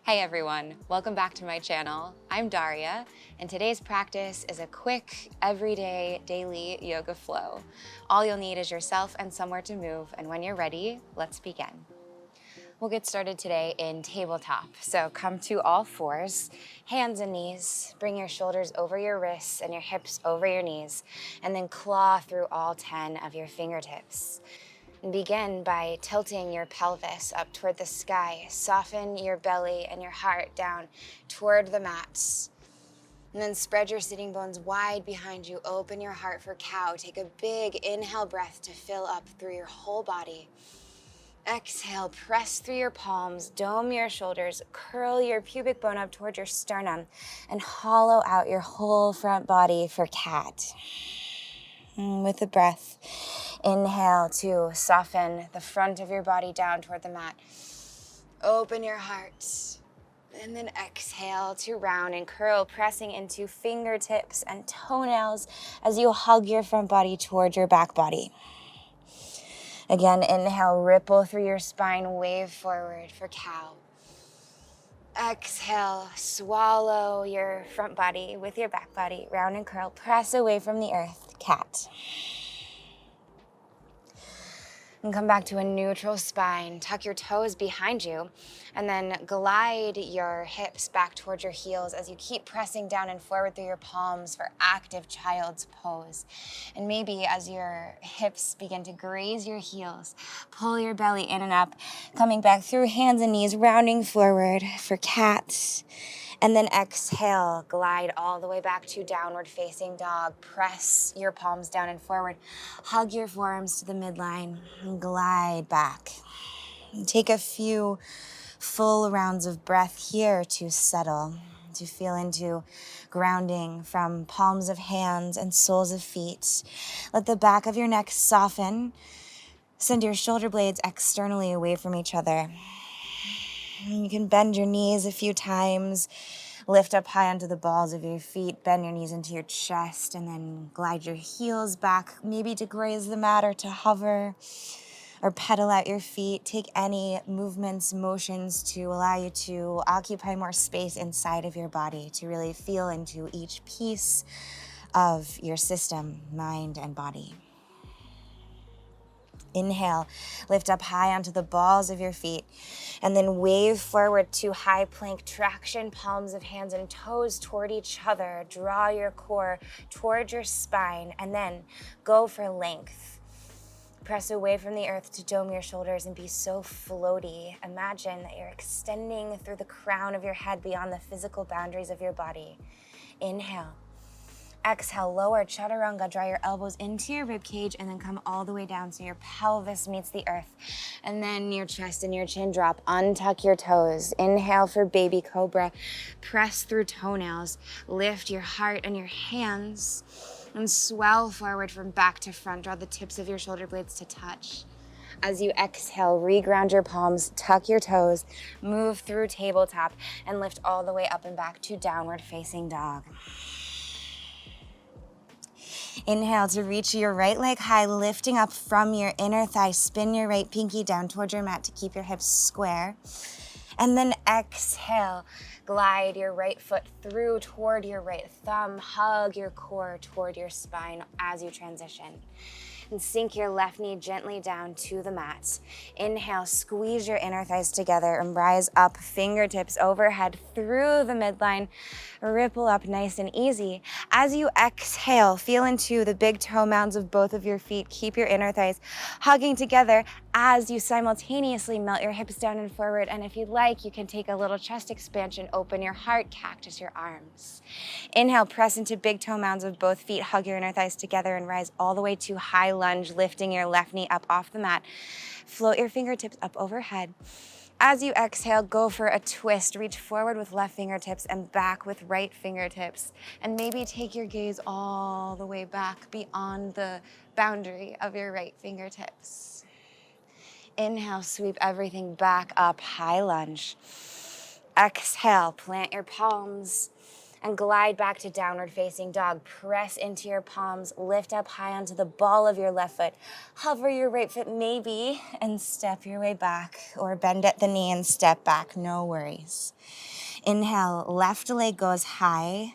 Hey everyone, welcome back to my channel. I'm Daria, and today's practice is a quick, everyday, daily yoga flow. All you'll need is yourself and somewhere to move, and when you're ready, let's begin. We'll get started today in tabletop. So come to all fours, hands and knees. Bring your shoulders over your wrists and your hips over your knees, and then claw through all 10 of your fingertips. And begin by tilting your pelvis up toward the sky. Soften your belly and your heart down toward the mats. And then spread your sitting bones wide behind you. Open your heart for cow. Take a big inhale breath to fill up through your whole body. Exhale, press through your palms, dome your shoulders, curl your pubic bone up toward your sternum, and hollow out your whole front body for cat. And with the breath, inhale to soften the front of your body down toward the mat. Open your heart. And then exhale to round and curl, pressing into fingertips and toenails as you hug your front body toward your back body. Again, inhale, ripple through your spine, wave forward for cow. Exhale, swallow your front body with your back body, round and curl, press away from the earth, cat. And come back to a neutral spine. Tuck your toes behind you, and then glide your hips back towards your heels as you keep pressing down and forward through your palms for active child's pose. And maybe as your hips begin to graze your heels, pull your belly in and up, coming back through hands and knees, rounding forward for cat. And then exhale, glide all the way back to downward facing dog. Press your palms down and forward. Hug your forearms to the midline and glide back. And take a few full rounds of breath here to settle, to feel into grounding from palms of hands and soles of feet. Let the back of your neck soften. Send your shoulder blades externally away from each other. You can bend your knees a few times, lift up high onto the balls of your feet, bend your knees into your chest, and then glide your heels back, maybe to graze the mat or to hover or pedal out your feet. Take any movements, motions to allow you to occupy more space inside of your body, to really feel into each piece of your system, mind, and body. Inhale, lift up high onto the balls of your feet, and then wave forward to high plank traction, palms of hands and toes toward each other. Draw your core toward your spine, and then go for length. Press away from the earth to dome your shoulders and be so floaty. Imagine that you're extending through the crown of your head beyond the physical boundaries of your body. Inhale. Exhale, lower chaturanga, draw your elbows into your rib cage and then come all the way down so your pelvis meets the earth. And then your chest and your chin drop, untuck your toes. Inhale for baby cobra, press through toenails, lift your heart and your hands and swell forward from back to front. Draw the tips of your shoulder blades to touch. As you exhale, reground your palms, tuck your toes, move through tabletop and lift all the way up and back to downward facing dog. Inhale to reach your right leg high, lifting up from your inner thigh. Spin your right pinky down towards your mat to keep your hips square. And then exhale, glide your right foot through toward your right thumb. Hug your core toward your spine as you transition. And sink your left knee gently down to the mat. Inhale, squeeze your inner thighs together and rise up, fingertips overhead through the midline. Ripple up nice and easy. As you exhale, feel into the big toe mounds of both of your feet. Keep your inner thighs hugging together as you simultaneously melt your hips down and forward. And if you'd like, you can take a little chest expansion, open your heart, cactus your arms. Inhale, press into big toe mounds of both feet. Hug your inner thighs together and rise all the way to high lunge, lifting your left knee up off the mat. Float your fingertips up overhead. As you exhale, go for a twist. Reach forward with left fingertips and back with right fingertips. And maybe take your gaze all the way back beyond the boundary of your right fingertips. Inhale, sweep everything back up, high lunge. Exhale, plant your palms and glide back to downward facing dog. Press into your palms, lift up high onto the ball of your left foot. Hover your right foot maybe and step your way back, or bend at the knee and step back, no worries. Inhale, left leg goes high.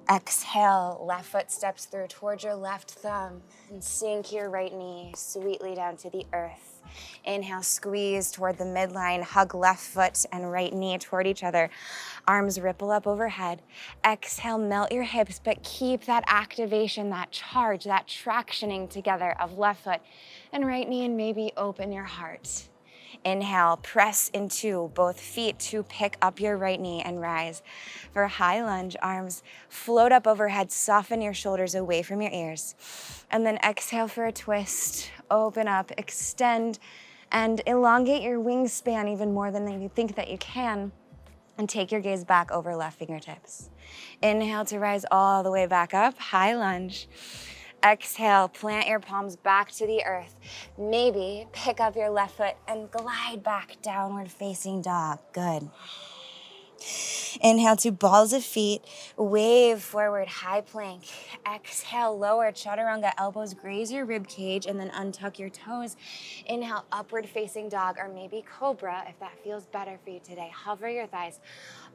Exhale, left foot steps through towards your left thumb and sink your right knee sweetly down to the earth. Inhale, squeeze toward the midline, hug left foot and right knee toward each other. Arms ripple up overhead. Exhale, melt your hips, but keep that activation, that charge, that tractioning together of left foot and right knee, and maybe open your heart. Inhale, press into both feet to pick up your right knee and rise. For high lunge, arms float up overhead, soften your shoulders away from your ears. And then exhale for a twist, open up, extend, and elongate your wingspan even more than you think that you can. And take your gaze back over left fingertips. Inhale to rise all the way back up, high lunge. Exhale, plant your palms back to the earth. Maybe pick up your left foot and glide back, downward facing dog. Good. Inhale to balls of feet, wave forward, high plank. Exhale, lower chaturanga, elbows graze your rib cage, and then untuck your toes. Inhale, upward facing dog, or maybe cobra if that feels better for you today. Hover your thighs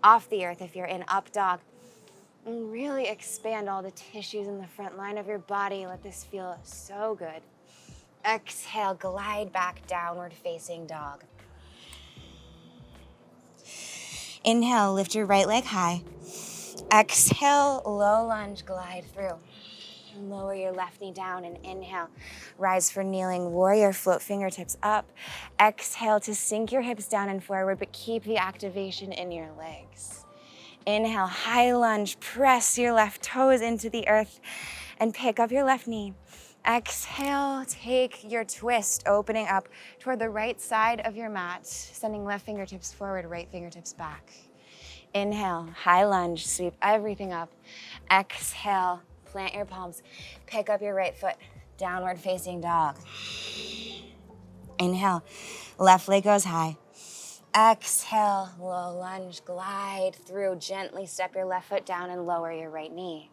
off the earth if you're in up dog. And really expand all the tissues in the front line of your body. Let this feel so good. Exhale, glide back, downward facing dog. Inhale, lift your right leg high. Exhale, low lunge, glide through. Lower your left knee down and inhale. Rise for kneeling warrior, float fingertips up. Exhale to sink your hips down and forward, but keep the activation in your legs. Inhale, high lunge, press your left toes into the earth and pick up your left knee. Exhale, take your twist, opening up toward the right side of your mat, sending left fingertips forward, right fingertips back. Inhale, high lunge, sweep everything up. Exhale, plant your palms, pick up your right foot, downward facing dog. Inhale, left leg goes high. Exhale, low lunge, glide through. Gently step your left foot down and lower your right knee.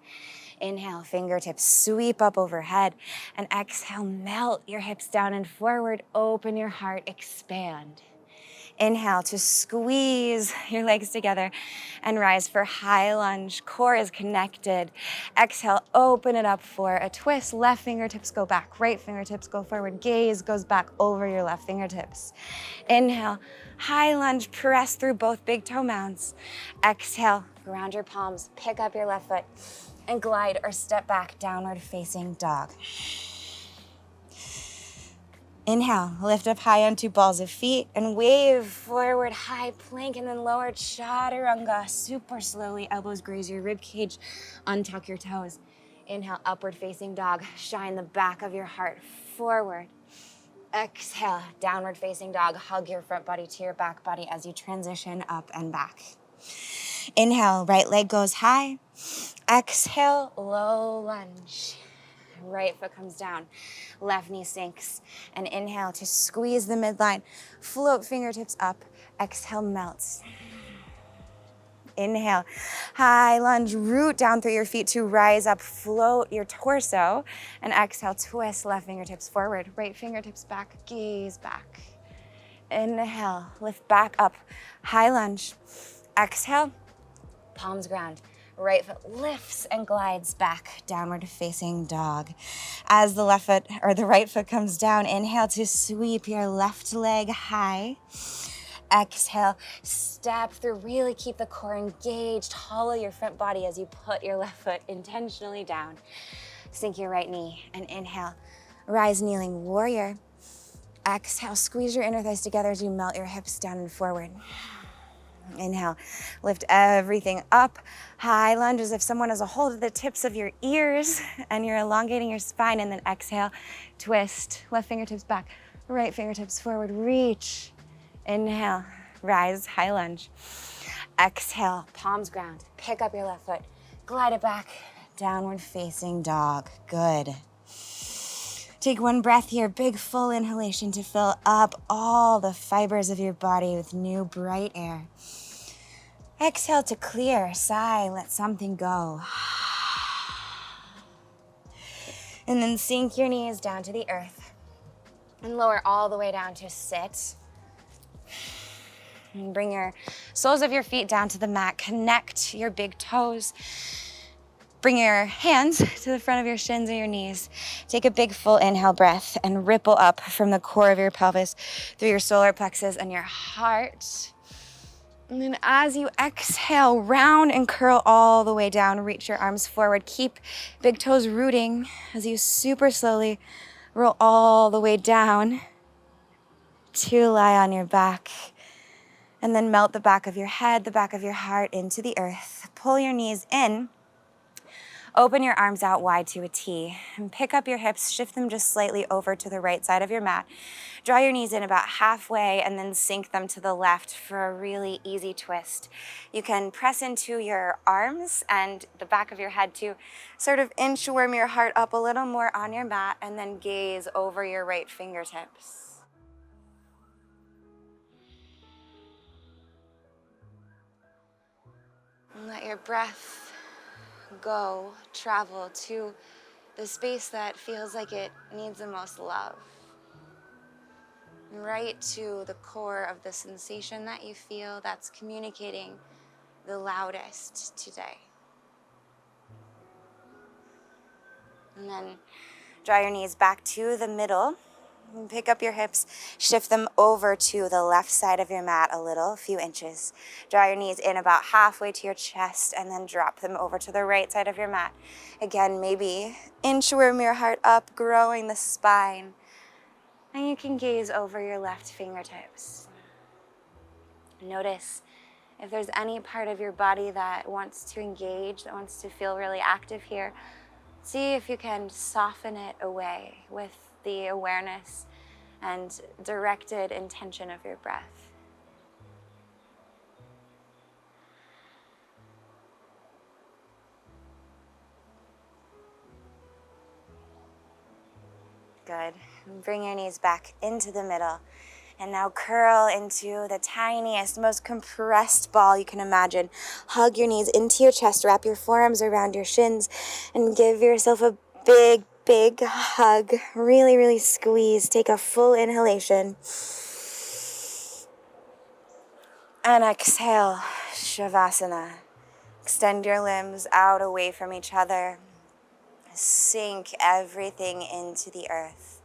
Inhale, fingertips sweep up overhead. And exhale, melt your hips down and forward. Open your heart, expand. Inhale to squeeze your legs together and rise for high lunge. Core is connected. Exhale, open it up for a twist. Left fingertips go back, right fingertips go forward. Gaze goes back over your left fingertips. Inhale, high lunge, press through both big toe mounds. Exhale, ground your palms, pick up your left foot, and glide or step back, downward facing dog. Inhale, lift up high onto balls of feet and wave forward, high plank, and then lower chaturanga. Super slowly, elbows graze your rib cage, untuck your toes. Inhale, upward facing dog. Shine the back of your heart forward. Exhale, downward facing dog. Hug your front body to your back body as you transition up and back. Inhale, right leg goes high. Exhale, low lunge. Right foot comes down, left knee sinks. And inhale to squeeze the midline. Float fingertips up. Exhale, melts. Inhale, high lunge, root down through your feet to rise up, float your torso. And exhale, twist left fingertips forward, right fingertips back, gaze back. Inhale, lift back up, high lunge. Exhale, palms ground. Right foot lifts and glides back, downward facing dog. As the left foot or the right foot comes down, inhale to sweep your left leg high. Exhale, step through, really keep the core engaged. Hollow your front body as you put your left foot intentionally down. Sink your right knee and inhale, rise kneeling warrior. Exhale, squeeze your inner thighs together as you melt your hips down and forward. Inhale, lift everything up. High lunge as if someone has a hold of the tips of your ears and you're elongating your spine. And then exhale, twist, left fingertips back, right fingertips forward, reach. Inhale, rise, high lunge. Exhale, palms ground, pick up your left foot, glide it back, downward facing dog. Good. Take one breath here, big full inhalation to fill up all the fibers of your body with new bright air. Exhale to clear, sigh, let something go. And then sink your knees down to the earth and lower all the way down to sit. And bring your soles of your feet down to the mat. Connect your big toes. Bring your hands to the front of your shins or your knees. Take a big full inhale breath and ripple up from the core of your pelvis through your solar plexus and your heart. And then as you exhale, round and curl all the way down. Reach your arms forward. Keep big toes rooting as you super slowly roll all the way down to lie on your back. And then melt the back of your head, the back of your heart into the earth. Pull your knees in. Open your arms out wide to a T. And pick up your hips, shift them just slightly over to the right side of your mat. Draw your knees in about halfway and then sink them to the left for a really easy twist. You can press into your arms and the back of your head to sort of inchworm your heart up a little more on your mat and then gaze over your right fingertips. And let your breath go, travel to the space that feels like it needs the most love. Right to the core of the sensation that you feel that's communicating the loudest today. And then draw your knees back to the middle. And pick up your hips, shift them over to the left side of your mat a little, a few inches. Draw your knees in about halfway to your chest and then drop them over to the right side of your mat. Again, maybe inchworm your heart up, growing the spine. And you can gaze over your left fingertips. Notice if there's any part of your body that wants to engage, that wants to feel really active here. See if you can soften it away with the awareness and directed intention of your breath. Good. Bring your knees back into the middle. And now curl into the tiniest, most compressed ball you can imagine. Hug your knees into your chest, wrap your forearms around your shins, and give yourself a big, big hug. Really, really squeeze. Take a full inhalation. And exhale, Shavasana. Extend your limbs out away from each other. Sink everything into the earth.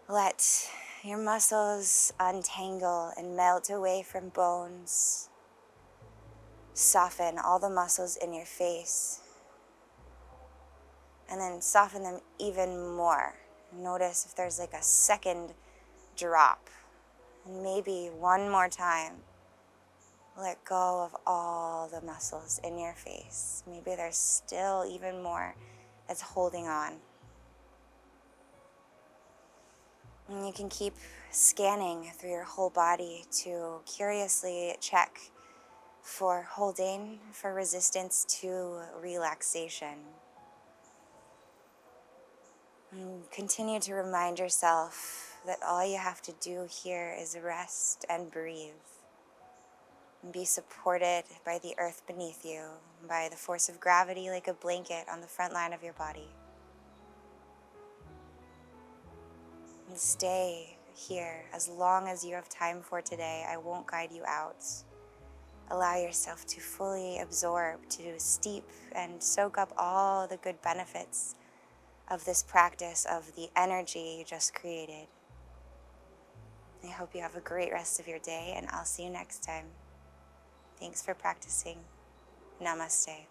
Let your muscles untangle and melt away from bones. Soften all the muscles in your face. And then soften them even more. Notice if there's like a second drop. And maybe one more time. Let go of all the muscles in your face. Maybe there's still even more that's holding on. And you can keep scanning through your whole body to curiously check for holding, for resistance to relaxation. And continue to remind yourself that all you have to do here is rest and breathe. And be supported by the earth beneath you, by the force of gravity like a blanket on the front line of your body. And stay here as long as you have time for today. I won't guide you out. Allow yourself to fully absorb, to steep and soak up all the good benefits of this practice, of the energy you just created. I hope you have a great rest of your day, and I'll see you next time. Thanks for practicing. Namaste.